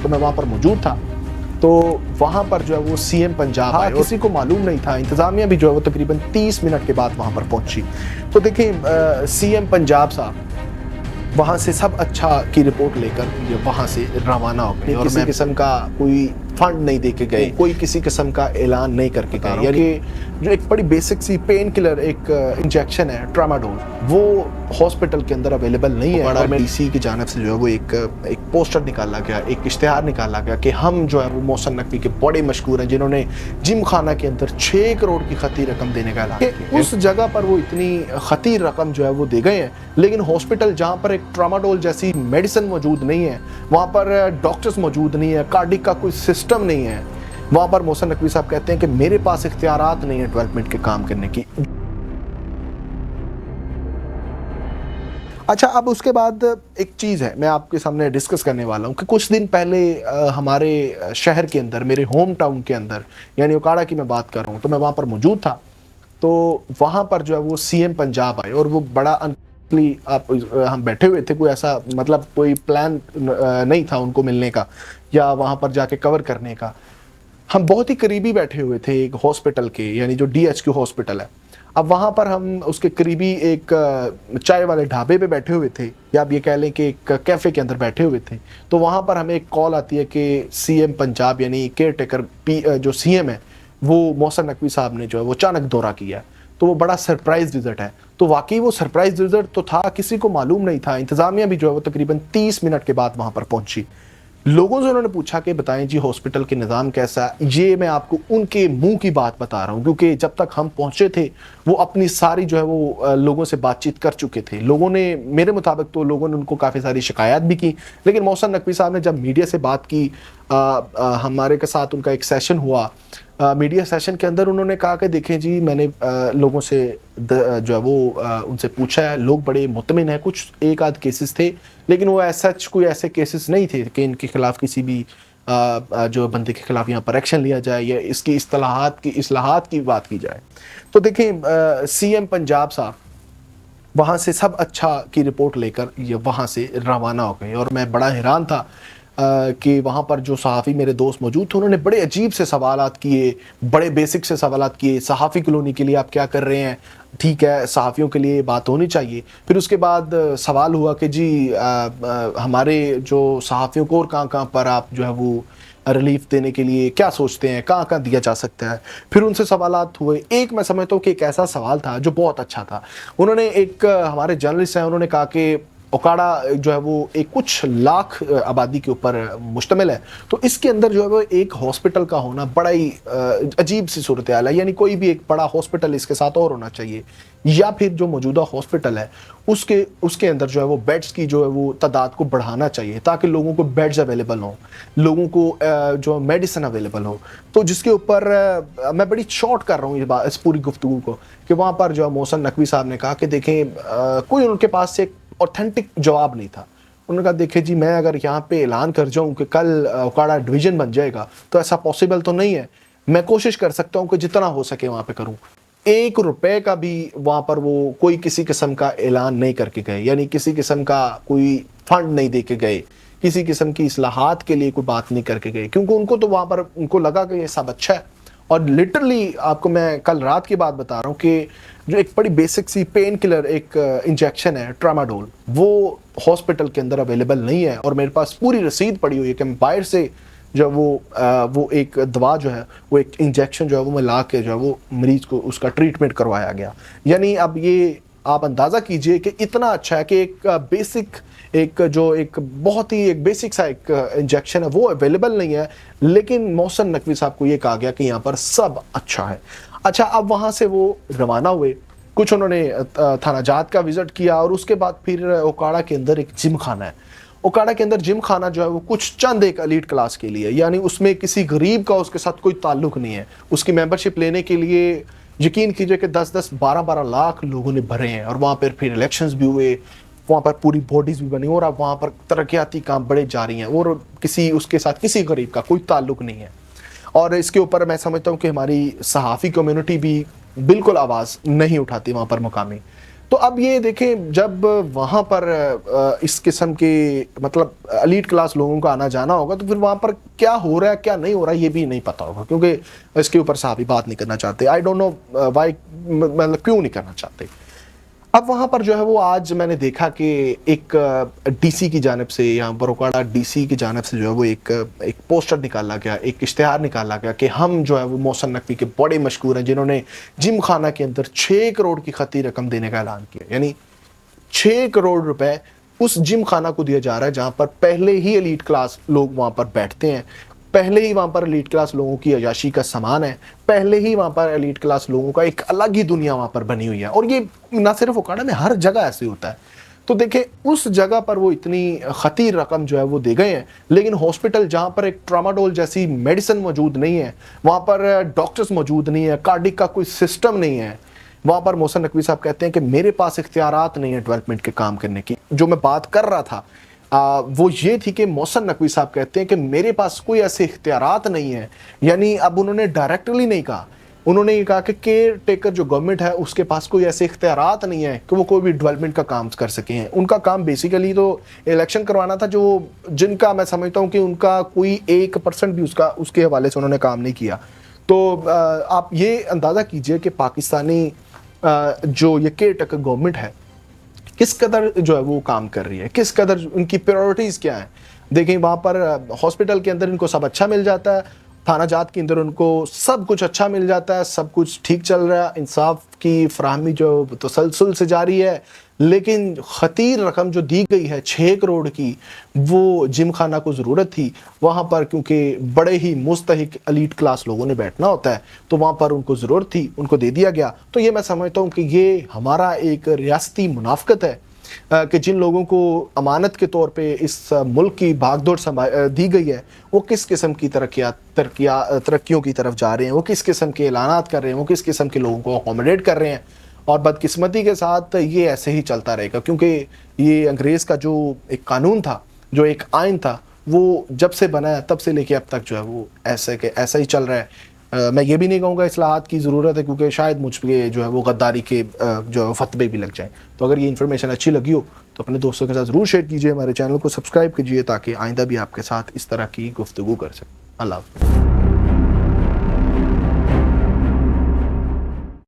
تو میں وہاں پر موجود تھا. تو وہاں پر جو ہے وہ سی ایم پنجاب آئے, کسی کو معلوم نہیں تھا, انتظامیہ بھی جو ہے وہ تقریباً 30 منٹ کے بعد وہاں پر پہنچی. تو دیکھیں سی ایم پنجاب صاحب وہاں سے سب اچھا کی رپورٹ لے کر وہاں سے روانہ ہو گئے, اور کسی قسم کا کوئی فنڈ نہیں دے کے گئے, کوئی کسی قسم کا اعلان نہیں کر کے گئے. یعنی جو ایک بڑی بیسک سی پین کلر ایک انجیکشن ہے ٹرامیڈول, وہ ہاسپٹل کے اندر اویلیبل نہیں ہے. اور ڈی سی کی جانب سے جو ہے وہ ایک پوسٹر نکالا گیا, ایک اشتہار نکالا گیا کہ ہم جو ہے وہ محسن نقوی کے بڑے مشہور ہیں جنہوں نے جم خانہ کے اندر 6 کروڑ کی خطیر رقم دینے کا اعلان کیا. اس جگہ پر وہ اتنی خطیر رقم جو ہے وہ دے گئے ہیں, لیکن ہاسپٹل جہاں پر ایک ٹرامیڈول جیسی میڈیسن موجود نہیں ہے, وہاں پر ڈاکٹرز موجود نہیں ہے, کارڈک کا کوئی سسٹم نہیں ہے, وہاں پر محسن نقوی صاحب کہتے ہیں کہ میرے پاس اختیارات نہیں ہیں ڈیولپمنٹ کے کام کرنے کی. اچھا, اب اس کے بعد ایک چیز ہے میں آپ کے سامنے ڈسکس کرنے والا ہوں کہ کچھ دن پہلے ہمارے شہر کے اندر, میرے ہوم ٹاؤن کے اندر, یعنی اوکاڑا کی میں بات کر رہا ہوں, تو میں وہاں پر موجود تھا. تو وہاں پر جو ہے وہ سی ایم پنجاب آئے, اور وہ بڑا ہم بیٹھے ہوئے تھے, کوئی ایسا مطلب کوئی پلان نہیں تھا ان کو ملنے کا یا وہاں پر جا کے کور کرنے کا. ہم بہت ہی قریبی بیٹھے ہوئے تھے ایک ہاسپٹل کے, یعنی جو ڈی ایچ کیو ہاسپٹل ہے. اب وہاں پر ہم اس کے قریبی ایک چائے والے ڈھابے پہ بیٹھے ہوئے تھے, یا آپ یہ کہہ لیں کہ ایک کیفے کے اندر بیٹھے ہوئے تھے. تو وہاں پر ہمیں ایک کال آتی ہے کہ سی ایم پنجاب یعنی کیئر ٹیکر جو سی ایم ہے وہ محسن نقوی صاحب نے جو ہے وہ اچانک دورہ کیا ہے. تو وہ بڑا سرپرائز وزٹ ہے. تو واقعی وہ سرپرائز وزٹ تو تھا, کسی کو معلوم نہیں تھا, انتظامیہ بھی جو ہے وہ تقریباً 30 منٹ کے بعد وہاں پر پہنچی. لوگوں سے انہوں نے پوچھا کہ بتائیں جی ہاسپٹل کے نظام کیسا ہے. یہ میں آپ کو ان کے منہ کی بات بتا رہا ہوں, کیونکہ جب تک ہم پہنچے تھے وہ اپنی ساری جو ہے وہ لوگوں سے بات چیت کر چکے تھے. لوگوں نے میرے مطابق تو لوگوں نے ان کو کافی ساری شکایات بھی کی, لیکن محسن نقوی صاحب نے جب میڈیا سے بات کی, ہمارے کے ساتھ ان کا ایک سیشن ہوا, میڈیا سیشن کے اندر انہوں نے کہا کہ دیکھیں جی میں نے لوگوں سے جو ہے وہ ان سے پوچھا ہے, لوگ بڑے مطمئن ہیں. کچھ ایک آدھ کیسز تھے, لیکن وہ سچ کوئی ایسے کیسز نہیں تھے کہ ان کے خلاف کسی بھی جو بندے کے خلاف یہاں پر ایکشن لیا جائے یا اس کی اصلاحات کی بات کی جائے. تو دیکھیں سی ایم پنجاب صاحب وہاں سے سب اچھا کی رپورٹ لے کر وہاں سے روانہ ہو گئے, اور میں بڑا حیران تھا کہ وہاں پر جو صحافی میرے دوست موجود تھے انہوں نے بڑے عجیب سے سوالات کیے, بڑے بیسک سے سوالات کیے. صحافی کالونی کے لیے آپ کیا کر رہے ہیں, ٹھیک ہے صحافیوں کے لیے بات ہونی چاہیے. پھر اس کے بعد سوال ہوا کہ جی ہمارے جو صحافیوں کو اور کہاں پر آپ جو ہے وہ ریلیف دینے کے لیے کیا سوچتے ہیں, کہاں دیا جا سکتا ہے. پھر ان سے سوالات ہوئے. ایک میں سمجھتا ہوں کہ ایک ایسا سوال تھا جو بہت اچھا تھا. انہوں نے ایک ہمارے جرنلسٹ ہیں, انہوں نے کہا کہ اوکاڑا جو ہے وہ ایک کچھ لاکھ آبادی کے اوپر مشتمل ہے, تو اس کے اندر جو ہے وہ ایک ہاسپٹل کا ہونا بڑا ہی عجیب سی صورتحال ہے. یعنی کوئی بھی ایک بڑا ہاسپٹل اس کے ساتھ اور ہونا چاہیے, یا پھر جو موجودہ ہاسپٹل ہے اس کے اندر جو ہے وہ بیڈز کی جو ہے وہ تعداد کو بڑھانا چاہیے, تاکہ لوگوں کو بیڈز اویلیبل ہوں, لوگوں کو جو میڈیسن اویلیبل ہو. تو جس کے اوپر میں بڑی شارٹ کر رہا ہوں اس پوری گفتگو کو, کہ وہاں پر جو محسن نقوی صاحب نے کہا کہ دیکھیں کوئی ان کے پاس سے ایک اوتھینٹک جواب نہیں تھا. انہوں نے کہا دیکھیں جی میں اگر یہاں پہ اعلان کر جاؤں کہ کل اوکاڑا ڈویژن بن جائے گا تو ایسا پاسبل تو نہیں ہے. میں کوشش کر سکتا ہوں کہ جتنا ہو سکے وہاں پہ کروں. 1 روپے کا بھی وہاں پر وہ کوئی کسی قسم کا اعلان نہیں کر کے گئے, یعنی کسی قسم کا کوئی فنڈ نہیں دے کے گئے, کسی قسم کی اصلاحات کے لیے کوئی بات نہیں کر کے گئے, کیونکہ ان کو تو وہاں پر ان کو لگا کہ یہ سب اچھا ہے. اور لٹرلی آپ کو میں کل رات کی بات بتا رہا ہوں کہ جو ایک بڑی بیسک سی پین کلر ایک انجیکشن ہے ٹرامیڈول, وہ ہاسپٹل کے اندر اویلیبل نہیں ہے. اور میرے پاس پوری رسید پڑی ہوئی ہے کہ میں باہر سے جو وہ ایک دوا جو ہے وہ ایک انجیکشن جو ہے وہ میں لا کے جو ہے وہ مریض کو اس کا ٹریٹمنٹ کروایا گیا. یعنی اب یہ آپ اندازہ کیجئے کہ اتنا اچھا ہے کہ ایک بیسک ایک بہت ہی ایک بیسک سا ایک انجیکشن ہے وہ اویلیبل نہیں ہے, لیکن محسن نقوی صاحب کو یہ کہا گیا کہ یہاں پر سب اچھا ہے. اچھا, اب وہاں سے وہ روانہ ہوئے, کچھ انہوں نے تھانہ جات کا وزٹ کیا, اور اس کے بعد پھر اوکاڑا کے اندر ایک جم خانہ ہے. اوکاڑا کے اندر جم خانہ جو ہے وہ کچھ چند ایک ایلیٹ کلاس کے لیے, یعنی اس میں کسی غریب کا اس کے ساتھ کوئی تعلق نہیں ہے. اس کی ممبرشپ لینے کے لیے یقین کیجئے کہ 10-10 12-12 لاکھ لوگوں نے بھرے ہیں, اور وہاں پھر الیکشنز بھی ہوئے, وہاں پر پوری باڈیز بھی بنی, اور اب وہاں پر ترقیاتی کام بڑے جاری ہیں, اور اس کے ساتھ کسی غریب کا کوئی تعلق نہیں ہے. اور اس کے اوپر میں سمجھتا ہوں کہ ہماری صحافی کمیونٹی بھی بالکل آواز نہیں اٹھاتی وہاں پر مقامی. تو اب یہ دیکھیں جب وہاں پر اس قسم کے مطلب ایلیٹ کلاس لوگوں کا آنا جانا ہوگا تو پھر وہاں پر کیا ہو رہا ہے کیا نہیں ہو رہا ہے یہ بھی نہیں پتا ہوگا، کیونکہ اس کے اوپر صحافی بات نہیں کرنا چاہتے. آئی ڈونٹ نو وائی، مطلب کیوں نہیں کرنا چاہتے. اب وہاں پر جو ہے وہ آج میں نے دیکھا کہ ایک ڈی سی کی جانب سے، یہاں پر اوکاڑا ڈی سی کی جانب سے جو ہے وہ ایک پوسٹر نکالا گیا، ایک اشتہار نکالا گیا کہ ہم جو ہے وہ محسن نقوی کے بڑے مشہور ہیں جنہوں نے جم خانہ کے اندر 6 کروڑ کی خطی رقم دینے کا اعلان کیا. یعنی 6 کروڑ روپے اس جم خانہ کو دیا جا رہا ہے جہاں پر پہلے ہی ایلیٹ کلاس لوگ وہاں پر بیٹھتے ہیں، پہلے ہی وہاں پر ایلیٹ کلاس لوگوں کی عیاشی کا سامان ہے، پہلے ہی وہاں پر ایلیٹ کلاس لوگوں کا ایک الگ ہی دنیا وہاں پر بنی ہوئی ہے. اور یہ نہ صرف اوکاڑا میں، ہر جگہ ایسے ہوتا ہے. تو دیکھیں اس جگہ پر وہ اتنی خطیر رقم جو ہے وہ دے گئے ہیں، لیکن ہاسپٹل جہاں پر ایک ٹراما-ڈول جیسی میڈیسن موجود نہیں ہے، وہاں پر ڈاکٹرز موجود نہیں ہے، کارڈک کا کوئی سسٹم نہیں ہے، وہاں پر محسن نقوی صاحب کہتے ہیں کہ میرے پاس اختیارات نہیں ہیں ڈیولپمنٹ کے کام کرنے کی. جو میں بات کر رہا تھا وہ یہ تھی کہ محسن نقوی صاحب کہتے ہیں کہ میرے پاس کوئی ایسے اختیارات نہیں ہیں. یعنی اب انہوں نے ڈائریکٹلی نہیں کہا، انہوں نے یہ کہا کہ کیئر ٹیکر جو گورنمنٹ ہے اس کے پاس کوئی ایسے اختیارات نہیں ہیں کہ وہ کوئی بھی ڈیولپمنٹ کا کام کر سکیں ہیں. ان کا کام بیسیکلی تو الیکشن کروانا تھا، جو جن کا میں سمجھتا ہوں کہ ان کا کوئی 1% بھی اس کے حوالے سے انہوں نے کام نہیں کیا. تو آپ یہ اندازہ کیجئے کہ پاکستانی جو یہ کیئر ٹیکر گورنمنٹ ہے کس قدر جو ہے وہ کام کر رہی ہے، کس قدر ان کی پریورٹیز کیا ہیں. دیکھیں وہاں پر ہاسپٹل کے اندر ان کو سب اچھا مل جاتا ہے، تھانہ جات کے اندر ان کو سب کچھ اچھا مل جاتا ہے، سب کچھ ٹھیک چل رہا ہے، انصاف کی فراہمی جو تسلسل سے جاری ہے. لیکن خطیر رقم جو دی گئی ہے 6 کروڑ کی، وہ جم خانہ کو ضرورت تھی وہاں پر، کیونکہ بڑے ہی مستحق ایلیٹ کلاس لوگوں نے بیٹھنا ہوتا ہے، تو وہاں پر ان کو ضرورت تھی، ان کو دے دیا گیا. تو یہ میں سمجھتا ہوں کہ یہ ہمارا ایک ریاستی منافقت ہے کہ جن لوگوں کو امانت کے طور پہ اس ملک کی بھاگ دوڑ دی گئی ہے وہ کس قسم کی ترقیوں کی طرف جا رہے ہیں، وہ کس قسم کے اعلانات کر رہے ہیں، وہ کس قسم کے لوگوں کو اکوموڈیٹ کر رہے ہیں. اور بدقسمتی کے ساتھ یہ ایسے ہی چلتا رہے گا، کیونکہ یہ انگریز کا جو ایک قانون تھا، جو ایک آئین تھا، وہ جب سے بنا ہے تب سے لے کے اب تک جو ہے وہ ایسا ہی چل رہا ہے. میں یہ بھی نہیں کہوں گا اصلاحات کی ضرورت ہے، کیونکہ شاید مجھ پہ جو ہے وہ غداری کے جو فتوے بھی لگ جائیں. تو اگر یہ انفارمیشن اچھی لگی ہو تو اپنے دوستوں کے ساتھ ضرور شیئر کیجئے، ہمارے چینل کو سبسکرائب کیجئے تاکہ آئندہ بھی آپ کے ساتھ اس طرح کی گفتگو کر سکیں. اللہ حافظ.